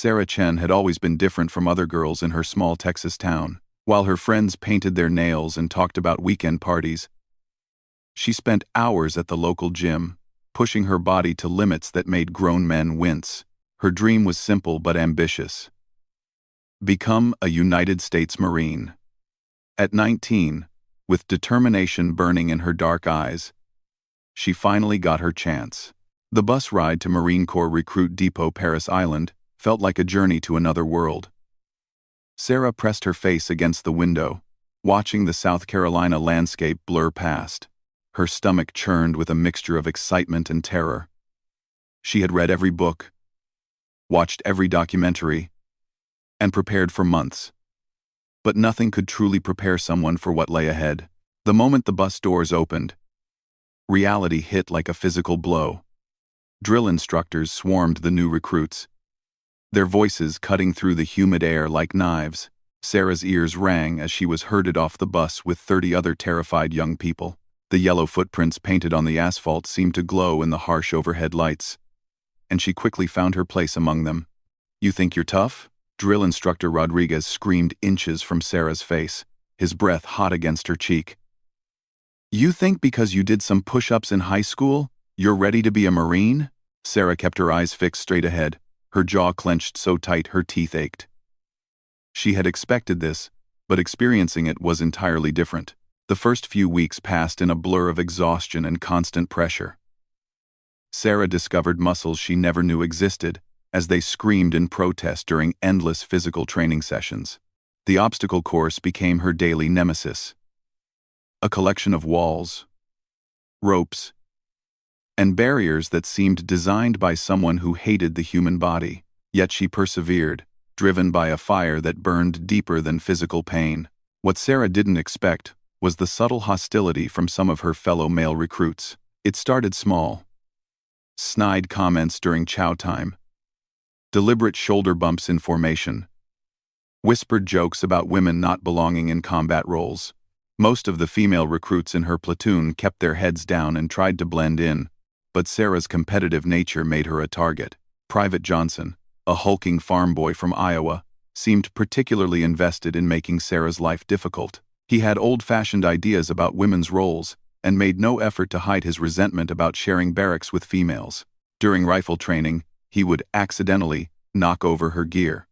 Sarah Chen had always been different from other girls in her small Texas town. While her friends painted their nails and talked about weekend parties, she spent hours at the local gym, pushing her body to limits that made grown men wince. Her dream was simple but ambitious: become a United States Marine. At 19, with determination burning in her dark eyes, she finally got her chance. The bus ride to Marine Corps Recruit Depot Paris Island felt like a journey to another world. Sarah pressed her face against the window, watching the South Carolina landscape blur past. Her stomach churned with a mixture of excitement and terror. She had read every book, watched every documentary, and prepared for months. But nothing could truly prepare someone for what lay ahead. The moment the bus doors opened, reality hit like a physical blow. Drill instructors swarmed the new recruits, their voices cutting through the humid air like knives. Sarah's ears rang as she was herded off the bus with 30 other terrified young people. The yellow footprints painted on the asphalt seemed to glow in the harsh overhead lights, and she quickly found her place among them. "You think you're tough?" Drill instructor Rodriguez screamed inches from Sarah's face, his breath hot against her cheek. "You think because you did some push-ups in high school, you're ready to be a Marine?" Sarah kept her eyes fixed straight ahead, her jaw clenched so tight her teeth ached. She had expected this, but experiencing it was entirely different. The first few weeks passed in a blur of exhaustion and constant pressure. Sarah discovered muscles she never knew existed as they screamed in protest during endless physical training sessions. The obstacle course became her daily nemesis, a collection of walls, ropes, and barriers that seemed designed by someone who hated the human body. Yet she persevered, driven by a fire that burned deeper than physical pain. What Sarah didn't expect was the subtle hostility from some of her fellow male recruits. It started small: snide comments during chow time, deliberate shoulder bumps in formation, whispered jokes about women not belonging in combat roles. Most of the female recruits in her platoon kept their heads down and tried to blend in, but Sarah's competitive nature made her a target. Private Johnson, a hulking farm boy from Iowa, seemed particularly invested in making Sarah's life difficult. He had old-fashioned ideas about women's roles and made no effort to hide his resentment about sharing barracks with females. During rifle training, he would accidentally knock over her gear.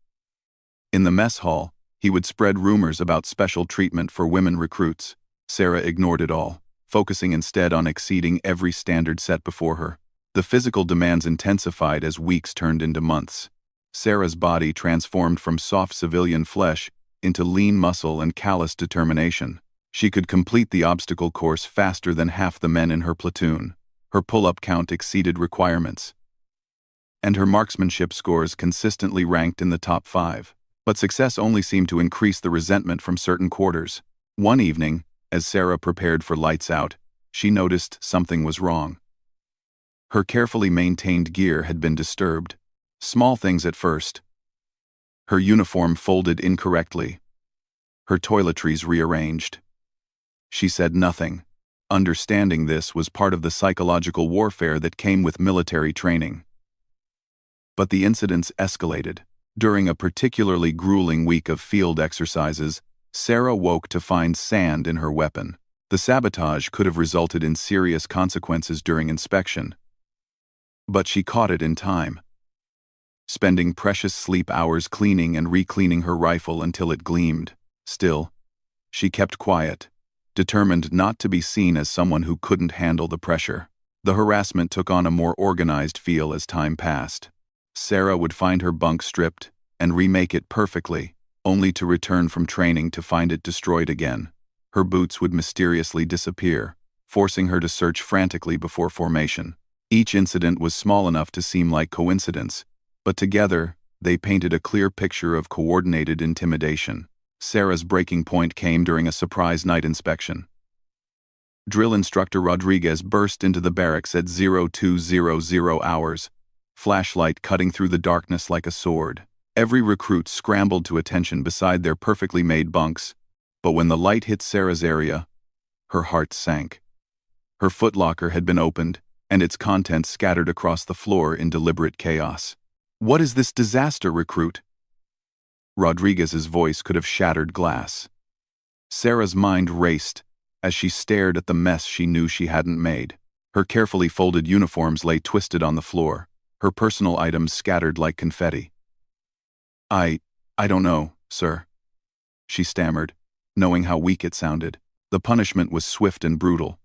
In the mess hall, he would spread rumors about special treatment for women recruits. Sarah ignored it all, focusing instead on exceeding every standard set before her. The physical demands intensified as weeks turned into months. Sarah's body transformed from soft civilian flesh into lean muscle and callous determination. She could complete the obstacle course faster than half the men in her platoon. Her pull-up count exceeded requirements, and her marksmanship scores consistently ranked in the top 5. But success only seemed to increase the resentment from certain quarters. One evening, as Sarah prepared for lights out, she noticed something was wrong. Her carefully maintained gear had been disturbed. Small things at first: her uniform folded incorrectly, her toiletries rearranged. She said nothing, understanding this was part of the psychological warfare that came with military training. But the incidents escalated. During a particularly grueling week of field exercises, Sarah woke to find sand in her weapon. The sabotage could have resulted in serious consequences during inspection, but she caught it in time, spending precious sleep hours cleaning and re-cleaning her rifle until it gleamed. Still, she kept quiet, determined not to be seen as someone who couldn't handle the pressure. The harassment took on a more organized feel as time passed. Sarah would find her bunk stripped and remake it perfectly, only to return from training to find it destroyed again. Her boots would mysteriously disappear, forcing her to search frantically before formation. Each incident was small enough to seem like coincidence, but together, they painted a clear picture of coordinated intimidation. Sarah's breaking point came during a surprise night inspection. Drill instructor Rodriguez burst into the barracks at 0200 hours, flashlight cutting through the darkness like a sword. Every recruit scrambled to attention beside their perfectly made bunks, but when the light hit Sarah's area, her heart sank. Her footlocker had been opened, and its contents scattered across the floor in deliberate chaos. What is this disaster, recruit? Rodriguez's voice could have shattered glass. Sarah's mind raced as she stared at the mess she knew she hadn't made. Her carefully folded uniforms lay twisted on the floor, her personal items scattered like confetti. I don't know, sir," she stammered, knowing how weak it sounded. The punishment was swift and brutal.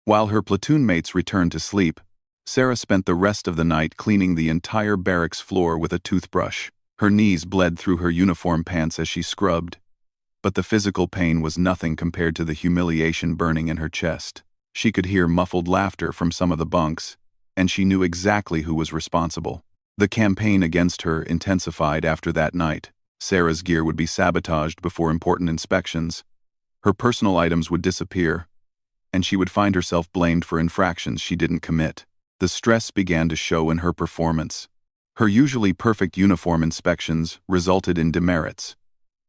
While her platoon mates returned to sleep, Sarah spent the rest of the night cleaning the entire barracks floor with a toothbrush. Her knees bled through her uniform pants as she scrubbed, but the physical pain was nothing compared to the humiliation burning in her chest. She could hear muffled laughter from some of the bunks, and she knew exactly who was responsible. The campaign against her intensified after that night. Sarah's gear would be sabotaged before important inspections. Her personal items would disappear, and she would find herself blamed for infractions she didn't commit. The stress began to show in her performance. Her usually perfect uniform inspections resulted in demerits.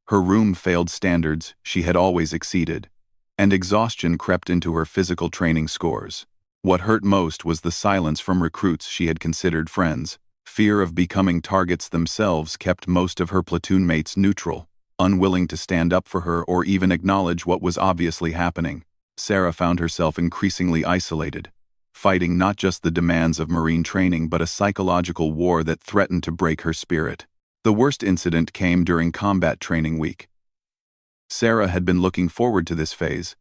Her room failed standards she had always exceeded, and exhaustion crept into her physical training scores. What hurt most was the silence from recruits she had considered friends. Fear of becoming targets themselves kept most of her platoon mates neutral, unwilling to stand up for her or even acknowledge what was obviously happening. Sarah found herself increasingly isolated, fighting not just the demands of Marine training but a psychological war that threatened to break her spirit. The worst incident came during combat training week. Sarah had been looking forward to this phase,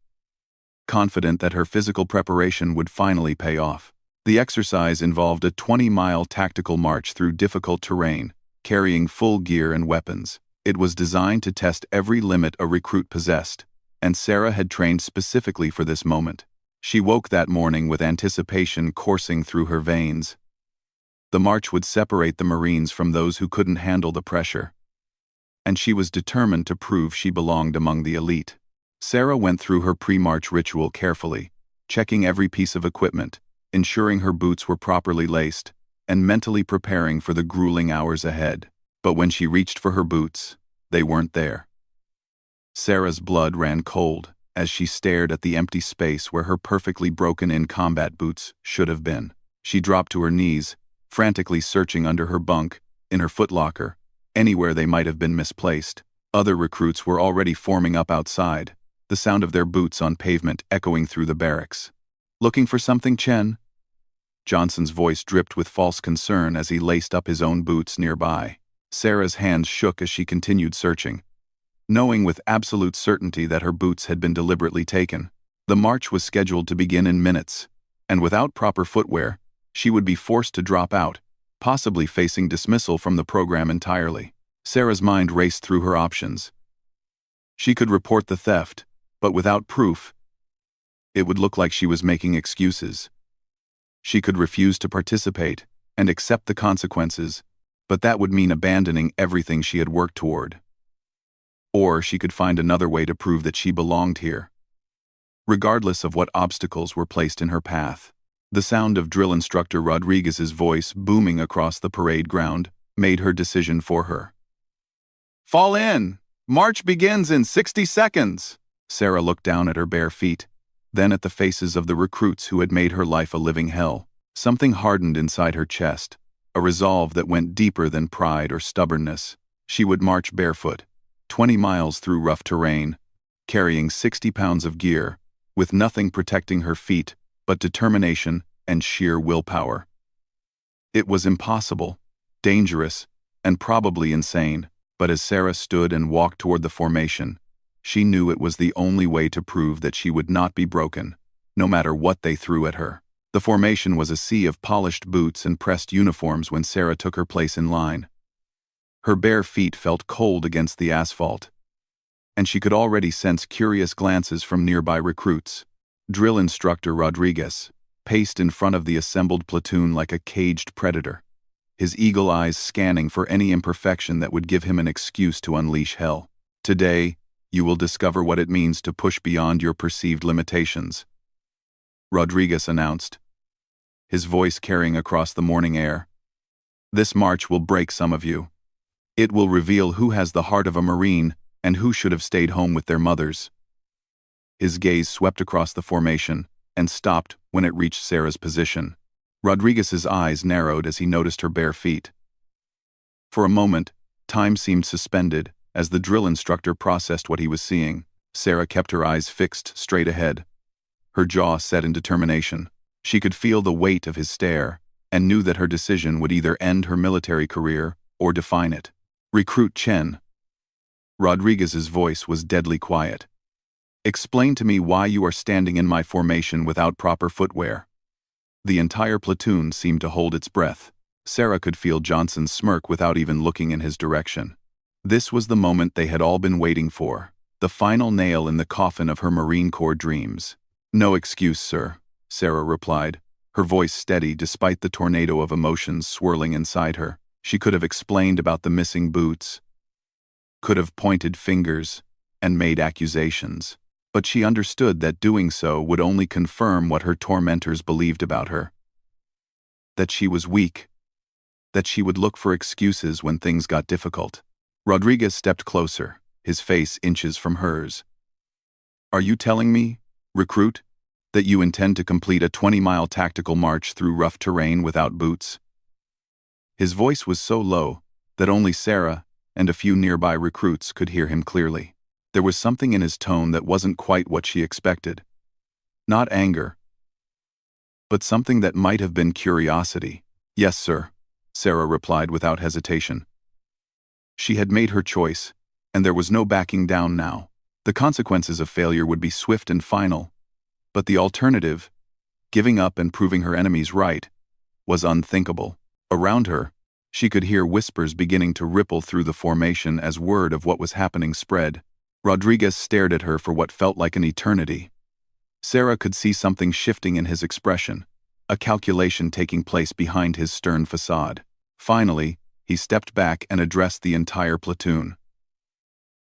confident that her physical preparation would finally pay off. The exercise involved a 20-mile tactical march through difficult terrain, carrying full gear and weapons. It was designed to test every limit a recruit possessed, and Sarah had trained specifically for this moment. She woke that morning with anticipation coursing through her veins. The march would separate the Marines from those who couldn't handle the pressure, and she was determined to prove she belonged among the elite. Sarah went through her pre-march ritual carefully, checking every piece of equipment, ensuring her boots were properly laced, and mentally preparing for the grueling hours ahead. But when she reached for her boots, they weren't there. Sarah's blood ran cold as she stared at the empty space where her perfectly broken-in combat boots should have been. She dropped to her knees, frantically searching under her bunk, in her footlocker, anywhere they might have been misplaced. Other recruits were already forming up outside, the sound of their boots on pavement echoing through the barracks. "Looking for something, Chen?" Johnson's voice dripped with false concern as he laced up his own boots nearby. Sarah's hands shook as she continued searching, knowing with absolute certainty that her boots had been deliberately taken. The march was scheduled to begin in minutes, and without proper footwear, she would be forced to drop out, possibly facing dismissal from the program entirely. Sarah's mind raced through her options. She could report the theft, but without proof, it would look like she was making excuses. She could refuse to participate and accept the consequences, but that would mean abandoning everything she had worked toward. Or she could find another way to prove that she belonged here, regardless of what obstacles were placed in her path. The sound of drill instructor Rodriguez's voice booming across the parade ground made her decision for her. "Fall in! March begins in 60 seconds!" Sarah looked down at her bare feet, then at the faces of the recruits who had made her life a living hell. Something hardened inside her chest, a resolve that went deeper than pride or stubbornness. She would march barefoot, 20 miles through rough terrain, carrying 60 pounds of gear, with nothing protecting her feet but determination and sheer willpower. It was impossible, dangerous, and probably insane, but as Sarah stood and walked toward the formation, she knew it was the only way to prove that she would not be broken, no matter what they threw at her. The formation was a sea of polished boots and pressed uniforms when Sarah took her place in line. Her bare feet felt cold against the asphalt, and she could already sense curious glances from nearby recruits. Drill instructor Rodriguez paced in front of the assembled platoon like a caged predator, his eagle eyes scanning for any imperfection that would give him an excuse to unleash hell. "Today, you will discover what it means to push beyond your perceived limitations," Rodriguez announced, his voice carrying across the morning air. "This march will break some of you. It will reveal who has the heart of a Marine and who should have stayed home with their mothers." His gaze swept across the formation and stopped when it reached Sarah's position. Rodriguez's eyes narrowed as he noticed her bare feet. For a moment, time seemed suspended as the drill instructor processed what he was seeing. Sarah kept her eyes fixed straight ahead, her jaw set in determination. She could feel the weight of his stare and knew that her decision would either end her military career or define it. "Recruit Chen." Rodriguez's voice was deadly quiet. "Explain to me why you are standing in my formation without proper footwear." The entire platoon seemed to hold its breath. Sarah could feel Johnson's smirk without even looking in his direction. This was the moment they had all been waiting for, the final nail in the coffin of her Marine Corps dreams. "No excuse, sir," Sarah replied, her voice steady despite the tornado of emotions swirling inside her. She could have explained about the missing boots, could have pointed fingers, and made accusations. But she understood that doing so would only confirm what her tormentors believed about her. That she was weak. That she would look for excuses when things got difficult. Rodriguez stepped closer, his face inches from hers. "Are you telling me, recruit, that you intend to complete a 20-mile tactical march through rough terrain without boots?" His voice was so low that only Sarah and a few nearby recruits could hear him clearly. There was something in his tone that wasn't quite what she expected. Not anger, but something that might have been curiosity. "Yes, sir," Sarah replied without hesitation. She had made her choice, and there was no backing down now. The consequences of failure would be swift and final, but the alternative, giving up and proving her enemies right, was unthinkable. Around her, she could hear whispers beginning to ripple through the formation as word of what was happening spread. Rodriguez stared at her for what felt like an eternity. Sarah could see something shifting in his expression, a calculation taking place behind his stern facade. Finally, he stepped back and addressed the entire platoon.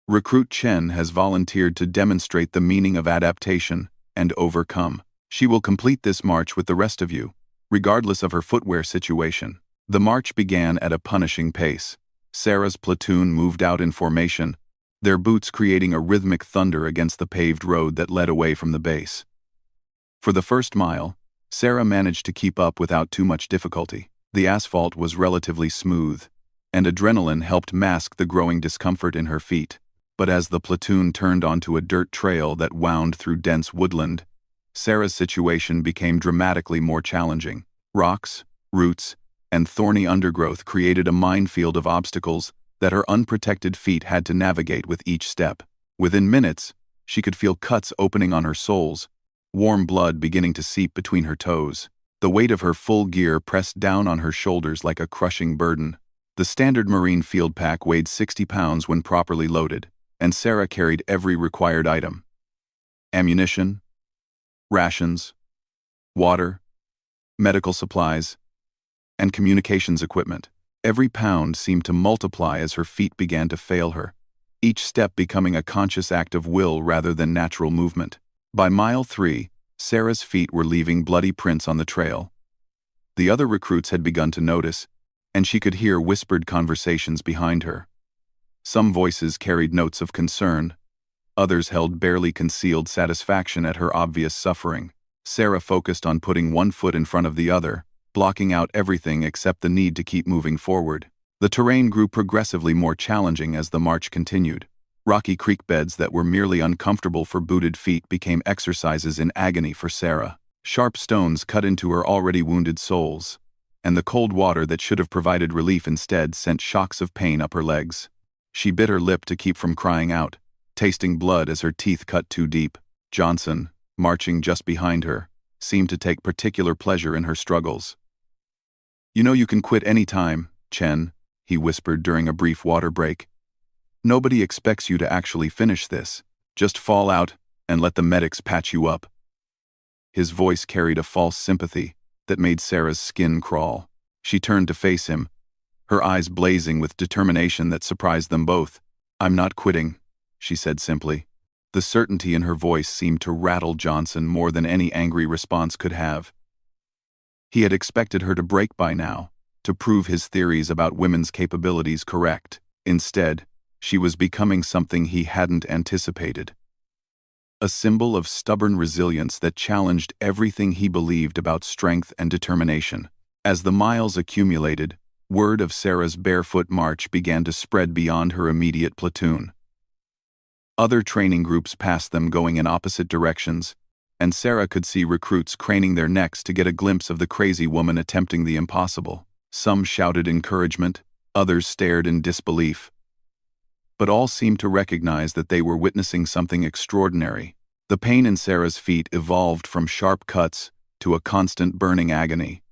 "Recruit Chen has volunteered to demonstrate the meaning of adaptation and overcome. She will complete this march with the rest of you, regardless of her footwear situation." The march began at a punishing pace. Sarah's platoon moved out in formation, their boots creating a rhythmic thunder against the paved road that led away from the base. For the first mile, Sarah managed to keep up without too much difficulty. The asphalt was relatively smooth, and adrenaline helped mask the growing discomfort in her feet. But as the platoon turned onto a dirt trail that wound through dense woodland, Sarah's situation became dramatically more challenging. Rocks, roots, and thorny undergrowth created a minefield of obstacles that her unprotected feet had to navigate with each step. Within minutes, she could feel cuts opening on her soles, warm blood beginning to seep between her toes. The weight of her full gear pressed down on her shoulders like a crushing burden. The standard Marine field pack weighed 60 pounds when properly loaded, and Sarah carried every required item: ammunition, rations, water, medical supplies, and communications equipment. Every pound seemed to multiply as her feet began to fail her, each step becoming a conscious act of will rather than natural movement. By mile 3, Sarah's feet were leaving bloody prints on the trail. The other recruits had begun to notice, and she could hear whispered conversations behind her. Some voices carried notes of concern, others held barely concealed satisfaction at her obvious suffering. Sarah focused on putting one foot in front of the other, blocking out everything except the need to keep moving forward. The terrain grew progressively more challenging as the march continued. Rocky creek beds that were merely uncomfortable for booted feet became exercises in agony for Sarah. Sharp stones cut into her already wounded soles, and the cold water that should have provided relief instead sent shocks of pain up her legs. She bit her lip to keep from crying out, tasting blood as her teeth cut too deep. Johnson, marching just behind her, seemed to take particular pleasure in her struggles. "You know you can quit any time, Chen," he whispered during a brief water break. "Nobody expects you to actually finish this. Just fall out and let the medics patch you up." His voice carried a false sympathy that made Sarah's skin crawl. She turned to face him, her eyes blazing with determination that surprised them both. "I'm not quitting," she said simply. The certainty in her voice seemed to rattle Johnson more than any angry response could have. He had expected her to break by now, to prove his theories about women's capabilities correct. Instead, she was becoming something he hadn't anticipated. A symbol of stubborn resilience that challenged everything he believed about strength and determination. As the miles accumulated, Word of Sarah's barefoot march began to spread beyond her immediate platoon. Other training groups passed them going in opposite directions, and Sarah could see recruits craning their necks to get a glimpse of the crazy woman attempting the impossible. Some shouted encouragement, others stared in disbelief. But all seemed to recognize that they were witnessing something extraordinary. The pain in Sarah's feet evolved from sharp cuts to a constant burning agony.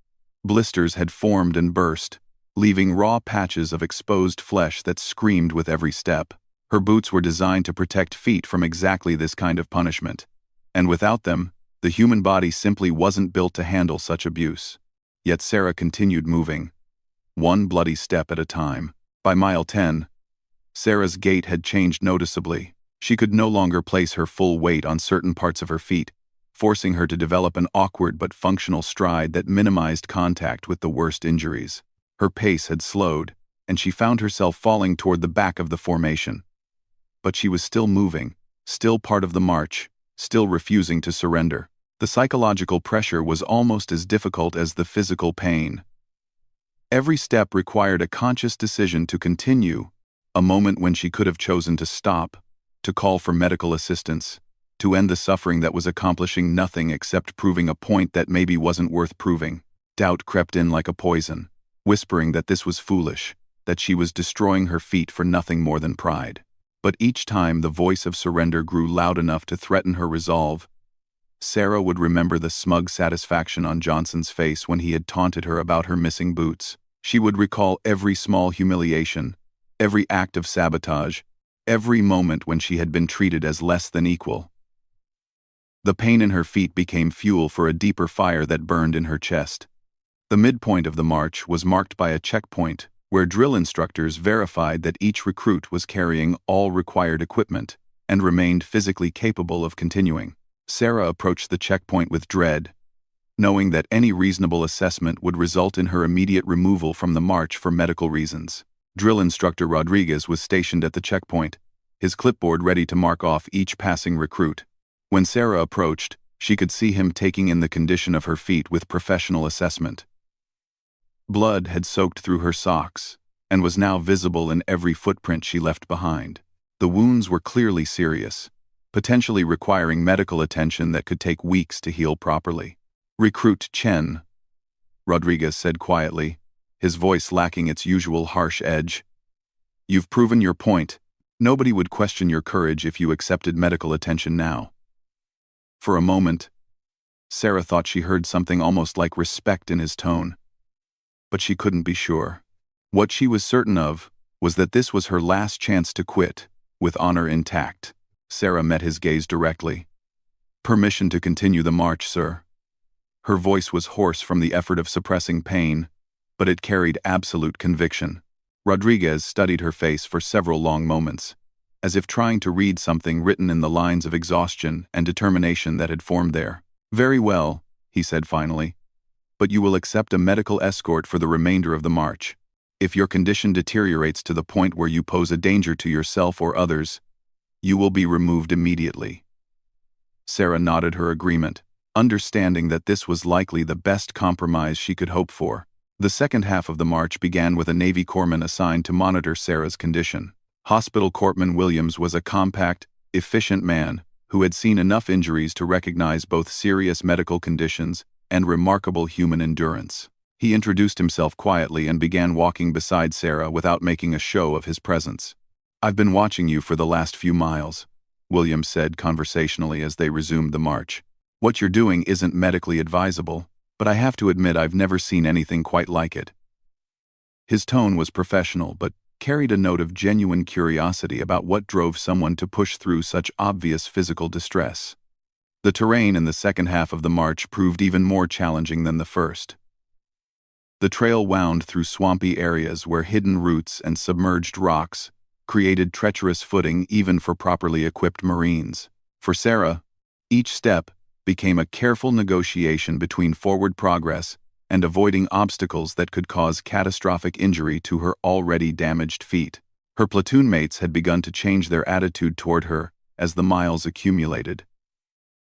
Blisters had formed and burst, leaving raw patches of exposed flesh that screamed with every step. Her boots were designed to protect feet from exactly this kind of punishment, and without them, the human body simply wasn't built to handle such abuse. Yet Sarah continued moving, one bloody step at a time. By mile 10, Sarah's gait had changed noticeably. She could no longer place her full weight on certain parts of her feet, forcing her to develop an awkward but functional stride that minimized contact with the worst injuries. Her pace had slowed, and she found herself falling toward the back of the formation. But she was still moving, still part of the march, still refusing to surrender. The psychological pressure was almost as difficult as the physical pain. Every step required a conscious decision to continue, a moment when she could have chosen to stop, to call for medical assistance, to end the suffering that was accomplishing nothing except proving a point that maybe wasn't worth proving. Doubt crept in like a poison, whispering that this was foolish, that she was destroying her feet for nothing more than pride. But each time the voice of surrender grew loud enough to threaten her resolve, Sarah would remember the smug satisfaction on Johnson's face when he had taunted her about her missing boots. She would recall every small humiliation, every act of sabotage, every moment when she had been treated as less than equal. The pain in her feet became fuel for a deeper fire that burned in her chest. The midpoint of the march was marked by a checkpoint, where drill instructors verified that each recruit was carrying all required equipment and remained physically capable of continuing. Sarah approached the checkpoint with dread, knowing that any reasonable assessment would result in her immediate removal from the march for medical reasons. Drill instructor Rodriguez was stationed at the checkpoint, his clipboard ready to mark off each passing recruit. When Sarah approached, she could see him taking in the condition of her feet with professional assessment. Blood had soaked through her socks, and was now visible in every footprint she left behind. The wounds were clearly serious, potentially requiring medical attention that could take weeks to heal properly. "Recruit Chen," Rodriguez said quietly, his voice lacking its usual harsh edge. "You've proven your point. Nobody would question your courage if you accepted medical attention now." For a moment, Sarah thought she heard something almost like respect in his tone. But she couldn't be sure. What she was certain of was that this was her last chance to quit, with honor intact. Sarah met his gaze directly. "Permission to continue the march, sir." Her voice was hoarse from the effort of suppressing pain, but it carried absolute conviction. Rodriguez studied her face for several long moments, as if trying to read something written in the lines of exhaustion and determination that had formed there. "Very well," he said finally, "but you will accept a medical escort for the remainder of the march. If your condition deteriorates to the point where you pose a danger to yourself or others, you will be removed immediately." Sarah nodded her agreement, understanding that this was likely the best compromise she could hope for. The second half of the march began with a Navy corpsman assigned to monitor Sarah's condition. Hospital Corpsman Williams was a compact, efficient man who had seen enough injuries to recognize both serious medical conditions and remarkable human endurance. He introduced himself quietly and began walking beside Sarah without making a show of his presence. "I've been watching you for the last few miles," Williams said conversationally as they resumed the march. "What you're doing isn't medically advisable, but I have to admit I've never seen anything quite like it." His tone was professional but carried a note of genuine curiosity about what drove someone to push through such obvious physical distress. The terrain in the second half of the march proved even more challenging than the first. The trail wound through swampy areas where hidden roots and submerged rocks created treacherous footing even for properly equipped Marines. For Sarah, each step became a careful negotiation between forward progress and avoiding obstacles that could cause catastrophic injury to her already damaged feet. Her platoon mates had begun to change their attitude toward her as the miles accumulated.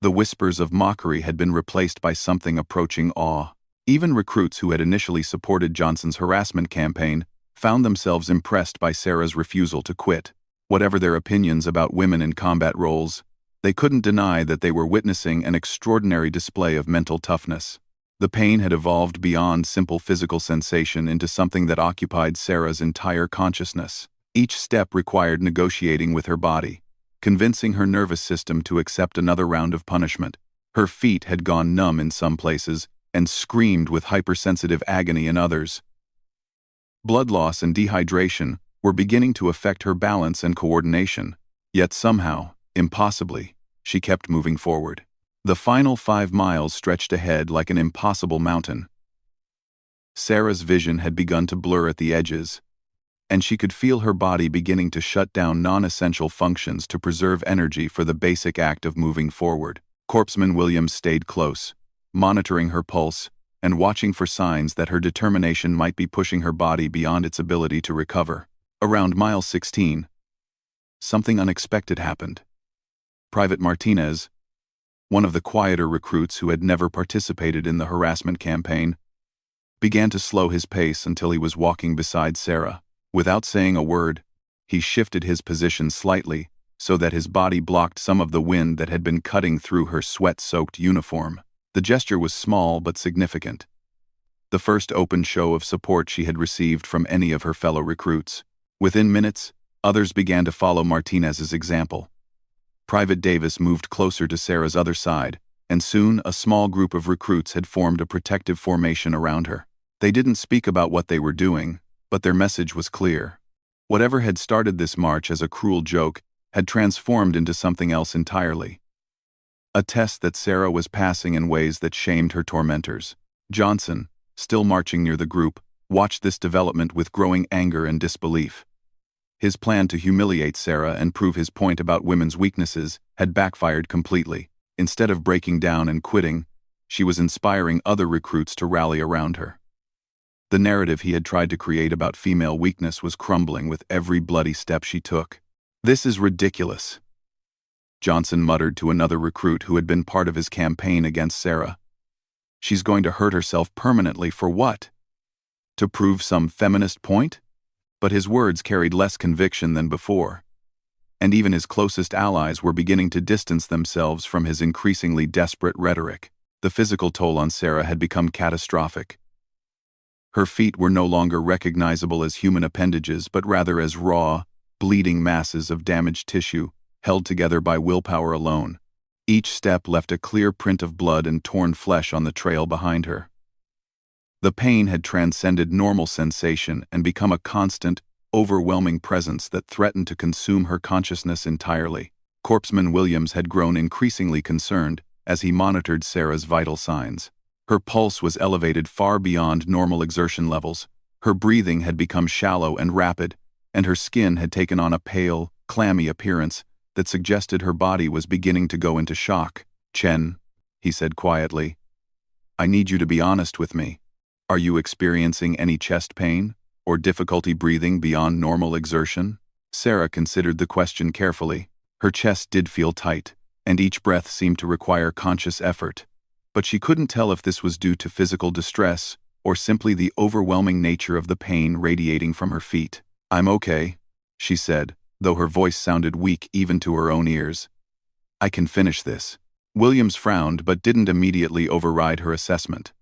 The whispers of mockery had been replaced by something approaching awe. Even recruits who had initially supported Johnson's harassment campaign found themselves impressed by Sarah's refusal to quit. Whatever their opinions about women in combat roles, they couldn't deny that they were witnessing an extraordinary display of mental toughness. The pain had evolved beyond simple physical sensation into something that occupied Sarah's entire consciousness. Each step required negotiating with her body, convincing her nervous system to accept another round of punishment. Her feet had gone numb in some places and screamed with hypersensitive agony in others. Blood loss and dehydration were beginning to affect her balance and coordination, yet somehow, impossibly, she kept moving forward. The final 5 miles stretched ahead like an impossible mountain. Sarah's vision had begun to blur at the edges, and she could feel her body beginning to shut down non-essential functions to preserve energy for the basic act of moving forward. Corpsman Williams stayed close, monitoring her pulse and watching for signs that her determination might be pushing her body beyond its ability to recover. Around mile 16, something unexpected happened. Private Martinez, one of the quieter recruits who had never participated in the harassment campaign, began to slow his pace until he was walking beside Sarah. Without saying a word, he shifted his position slightly so that his body blocked some of the wind that had been cutting through her sweat-soaked uniform. The gesture was small but significant, the first open show of support she had received from any of her fellow recruits. Within minutes, others began to follow Martinez's example. Private Davis moved closer to Sarah's other side, and soon a small group of recruits had formed a protective formation around her. They didn't speak about what they were doing, but their message was clear. Whatever had started this march as a cruel joke had transformed into something else entirely. A test that Sarah was passing in ways that shamed her tormentors. Johnson, still marching near the group, watched this development with growing anger and disbelief. His plan to humiliate Sarah and prove his point about women's weaknesses had backfired completely. Instead of breaking down and quitting, she was inspiring other recruits to rally around her. The narrative he had tried to create about female weakness was crumbling with every bloody step she took. "This is ridiculous," Johnson muttered to another recruit who had been part of his campaign against Sarah. "She's going to hurt herself permanently for what? To prove some feminist point?" But his words carried less conviction than before, and even his closest allies were beginning to distance themselves from his increasingly desperate rhetoric. The physical toll on Sarah had become catastrophic. Her feet were no longer recognizable as human appendages, but rather as raw, bleeding masses of damaged tissue, held together by willpower alone. Each step left a clear print of blood and torn flesh on the trail behind her. The pain had transcended normal sensation and become a constant, overwhelming presence that threatened to consume her consciousness entirely. Corpsman Williams had grown increasingly concerned as he monitored Sarah's vital signs. Her pulse was elevated far beyond normal exertion levels, her breathing had become shallow and rapid, and her skin had taken on a pale, clammy appearance that suggested her body was beginning to go into shock. "Chen," he said quietly, "I need you to be honest with me. Are you experiencing any chest pain or difficulty breathing beyond normal exertion?" Sarah considered the question carefully. Her chest did feel tight, and each breath seemed to require conscious effort. But she couldn't tell if this was due to physical distress or simply the overwhelming nature of the pain radiating from her feet. "I'm okay," she said, though her voice sounded weak even to her own ears. "I can finish this." Williams frowned but didn't immediately override her assessment.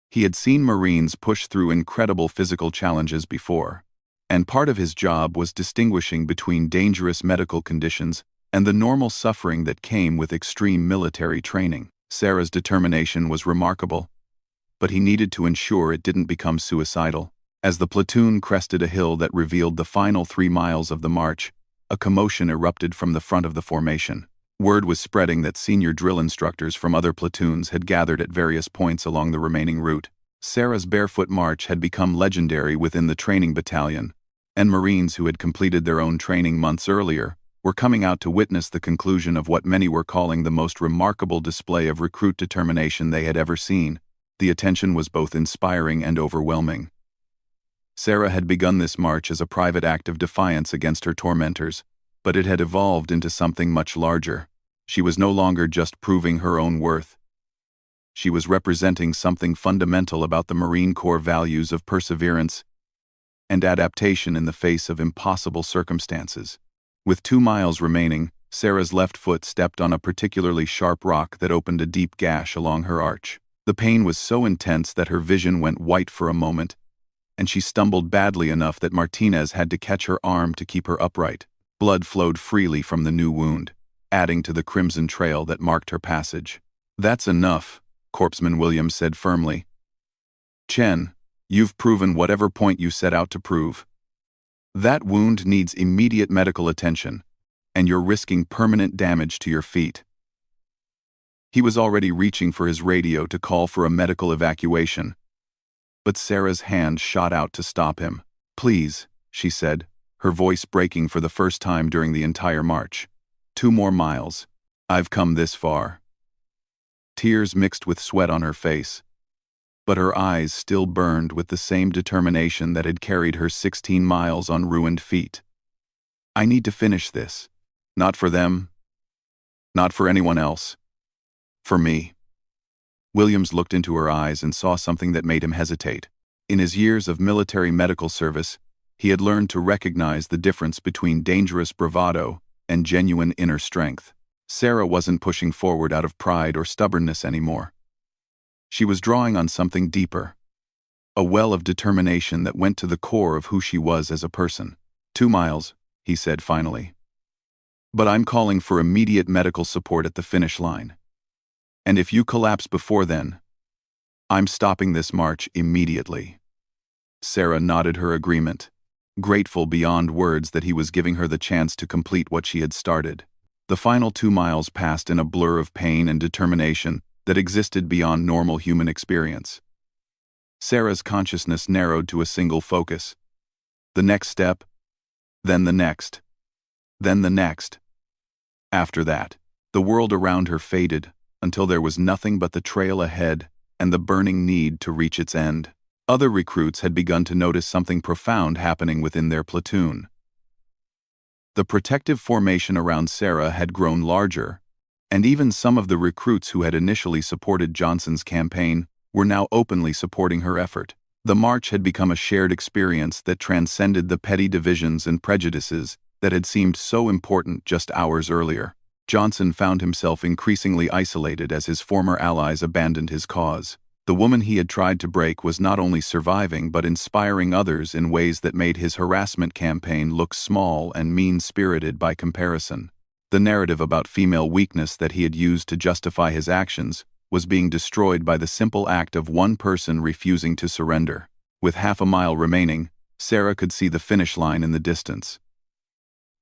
He had seen Marines push through incredible physical challenges before, and part of his job was distinguishing between dangerous medical conditions and the normal suffering that came with extreme military training. Sarah's determination was remarkable, but he needed to ensure it didn't become suicidal. As the platoon crested a hill that revealed the final 3 miles of the march, a commotion erupted from the front of the formation. Word was spreading that senior drill instructors from other platoons had gathered at various points along the remaining route. Sarah's barefoot march had become legendary within the training battalion, and Marines who had completed their own training months earlier were coming out to witness the conclusion of what many were calling the most remarkable display of recruit determination they had ever seen. The attention was both inspiring and overwhelming. Sarah had begun this march as a private act of defiance against her tormentors, but it had evolved into something much larger. She was no longer just proving her own worth. She was representing something fundamental about the Marine Corps values of perseverance and adaptation in the face of impossible circumstances. With 2 miles remaining, Sarah's left foot stepped on a particularly sharp rock that opened a deep gash along her arch. The pain was so intense that her vision went white for a moment, and she stumbled badly enough that Martinez had to catch her arm to keep her upright. Blood flowed freely from the new wound, adding to the crimson trail that marked her passage. "That's enough," Corpsman Williams said firmly. "Chen, you've proven whatever point you set out to prove. That wound needs immediate medical attention, and you're risking permanent damage to your feet." He was already reaching for his radio to call for a medical evacuation, but Sarah's hand shot out to stop him. "Please," she said, her voice breaking for the first time during the entire march. "2 more miles. I've come this far." Tears mixed with sweat on her face, but her eyes still burned with the same determination that had carried her 16 miles on ruined feet. "I need to finish this. Not for them. Not for anyone else. For me." Williams looked into her eyes and saw something that made him hesitate. In his years of military medical service, he had learned to recognize the difference between dangerous bravado and genuine inner strength. Sarah wasn't pushing forward out of pride or stubbornness anymore. She was drawing on something deeper, a well of determination that went to the core of who she was as a person. 2 miles, he said finally. "But I'm calling for immediate medical support at the finish line. And if you collapse before then, I'm stopping this march immediately." Sarah nodded her agreement, grateful beyond words that he was giving her the chance to complete what she had started. The final 2 miles passed in a blur of pain and determination that existed beyond normal human experience. Sarah's consciousness narrowed to a single focus. The next step, then the next, then the next. After that, the world around her faded until there was nothing but the trail ahead and the burning need to reach its end. Other recruits had begun to notice something profound happening within their platoon. The protective formation around Sarah had grown larger, and even some of the recruits who had initially supported Johnson's campaign were now openly supporting her effort. The march had become a shared experience that transcended the petty divisions and prejudices that had seemed so important just hours earlier. Johnson found himself increasingly isolated as his former allies abandoned his cause. The woman he had tried to break was not only surviving but inspiring others in ways that made his harassment campaign look small and mean-spirited by comparison. The narrative about female weakness that he had used to justify his actions was being destroyed by the simple act of one person refusing to surrender. With half a mile remaining, Sarah could see the finish line in the distance.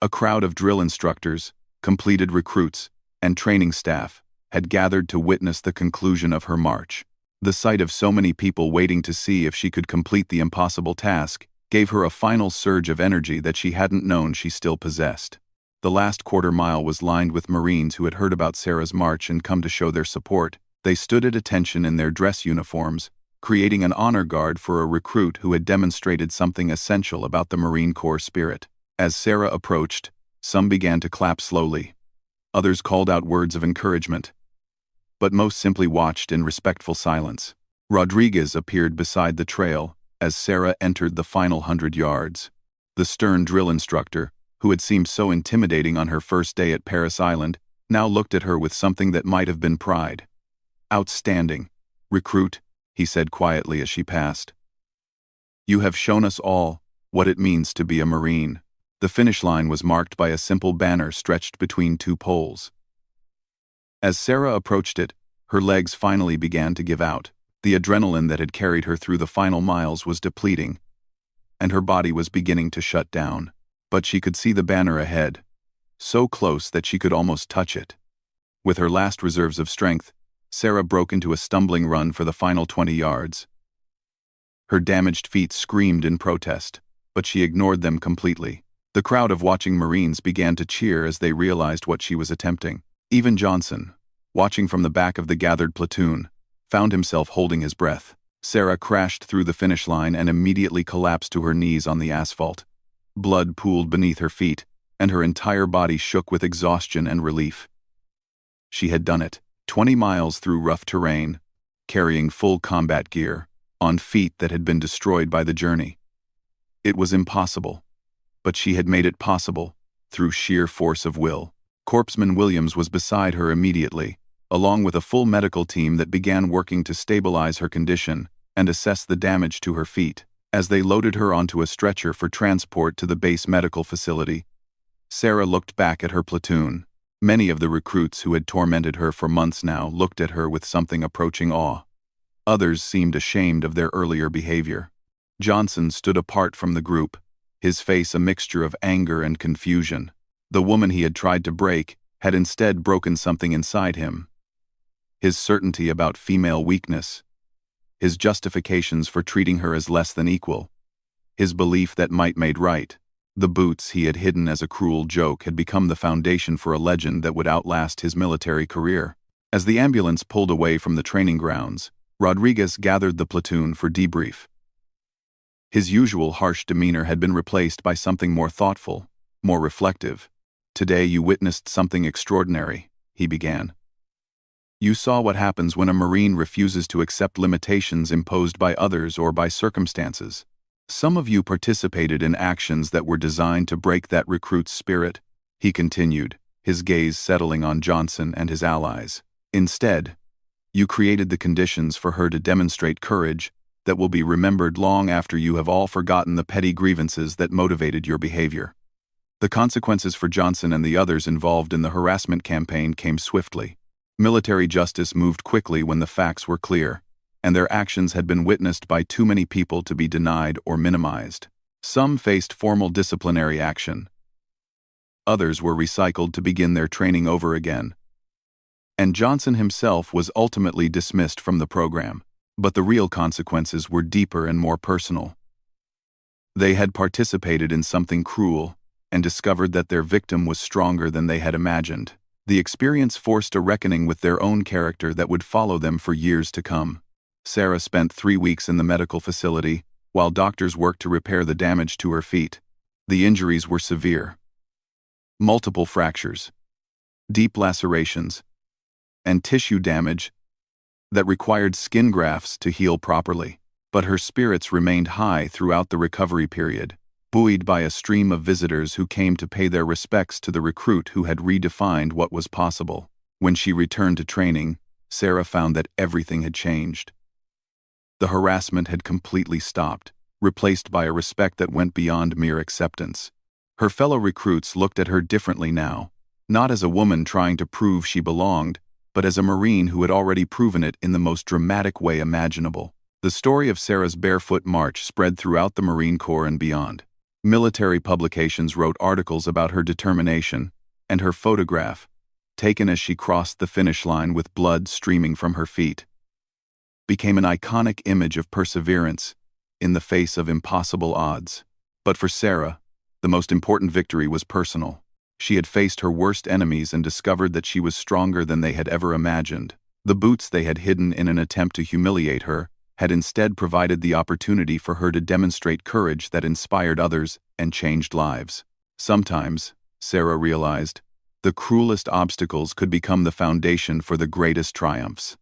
A crowd of drill instructors, completed recruits, and training staff had gathered to witness the conclusion of her march. The sight of so many people waiting to see if she could complete the impossible task gave her a final surge of energy that she hadn't known she still possessed. The last quarter mile was lined with Marines who had heard about Sarah's march and come to show their support. They stood at attention in their dress uniforms, creating an honor guard for a recruit who had demonstrated something essential about the Marine Corps spirit. As Sarah approached, some began to clap slowly. Others called out words of encouragement, but most simply watched in respectful silence. Rodriguez appeared beside the trail as Sarah entered the final 100 yards. The stern drill instructor, who had seemed so intimidating on her first day at Paris Island, now looked at her with something that might have been pride. "Outstanding, recruit," he said quietly as she passed. "You have shown us all what it means to be a Marine." The finish line was marked by a simple banner stretched between 2 poles. As Sarah approached it, her legs finally began to give out. The adrenaline that had carried her through the final miles was depleting, and her body was beginning to shut down. But she could see the banner ahead, so close that she could almost touch it. With her last reserves of strength, Sarah broke into a stumbling run for the final 20 yards. Her damaged feet screamed in protest, but she ignored them completely. The crowd of watching Marines began to cheer as they realized what she was attempting. Even Johnson, watching from the back of the gathered platoon, found himself holding his breath. Sarah crashed through the finish line and immediately collapsed to her knees on the asphalt. Blood pooled beneath her feet, and her entire body shook with exhaustion and relief. She had done it. 20 miles through rough terrain, carrying full combat gear, on feet that had been destroyed by the journey. It was impossible, but she had made it possible, through sheer force of will. Corpsman Williams was beside her immediately, along with a full medical team that began working to stabilize her condition and assess the damage to her feet. As they loaded her onto a stretcher for transport to the base medical facility, Sarah looked back at her platoon. Many of the recruits who had tormented her for months now looked at her with something approaching awe. Others seemed ashamed of their earlier behavior. Johnson stood apart from the group, his face a mixture of anger and confusion. The woman he had tried to break had instead broken something inside him. His certainty about female weakness, his justifications for treating her as less than equal, his belief that might made right. The boots he had hidden as a cruel joke had become the foundation for a legend that would outlast his military career. As the ambulance pulled away from the training grounds, Rodriguez gathered the platoon for debrief. His usual harsh demeanor had been replaced by something more thoughtful, more reflective. "Today you witnessed something extraordinary," he began. "You saw what happens when a Marine refuses to accept limitations imposed by others or by circumstances. Some of you participated in actions that were designed to break that recruit's spirit," he continued, his gaze settling on Johnson and his allies. "Instead, you created the conditions for her to demonstrate courage that will be remembered long after you have all forgotten the petty grievances that motivated your behavior." The consequences for Johnson and the others involved in the harassment campaign came swiftly. Military justice moved quickly when the facts were clear, and their actions had been witnessed by too many people to be denied or minimized. Some faced formal disciplinary action. Others were recycled to begin their training over again. And Johnson himself was ultimately dismissed from the program. But the real consequences were deeper and more personal. They had participated in something cruel and discovered that their victim was stronger than they had imagined. The experience forced a reckoning with their own character that would follow them for years to come. Sarah spent 3 weeks in the medical facility, while doctors worked to repair the damage to her feet. The injuries were severe. Multiple fractures, deep lacerations, and tissue damage that required skin grafts to heal properly. But her spirits remained high throughout the recovery period, buoyed by a stream of visitors who came to pay their respects to the recruit who had redefined what was possible. When she returned to training, Sarah found that everything had changed. The harassment had completely stopped, replaced by a respect that went beyond mere acceptance. Her fellow recruits looked at her differently now, not as a woman trying to prove she belonged, but as a Marine who had already proven it in the most dramatic way imaginable. The story of Sarah's barefoot march spread throughout the Marine Corps and beyond. Military publications wrote articles about her determination, and her photograph, taken as she crossed the finish line with blood streaming from her feet, became an iconic image of perseverance in the face of impossible odds. But for Sarah, the most important victory was personal. She had faced her worst enemies and discovered that she was stronger than they had ever imagined. The boots they had hidden in an attempt to humiliate her had instead provided the opportunity for her to demonstrate courage that inspired others and changed lives. Sometimes, Sarah realized, the cruelest obstacles could become the foundation for the greatest triumphs.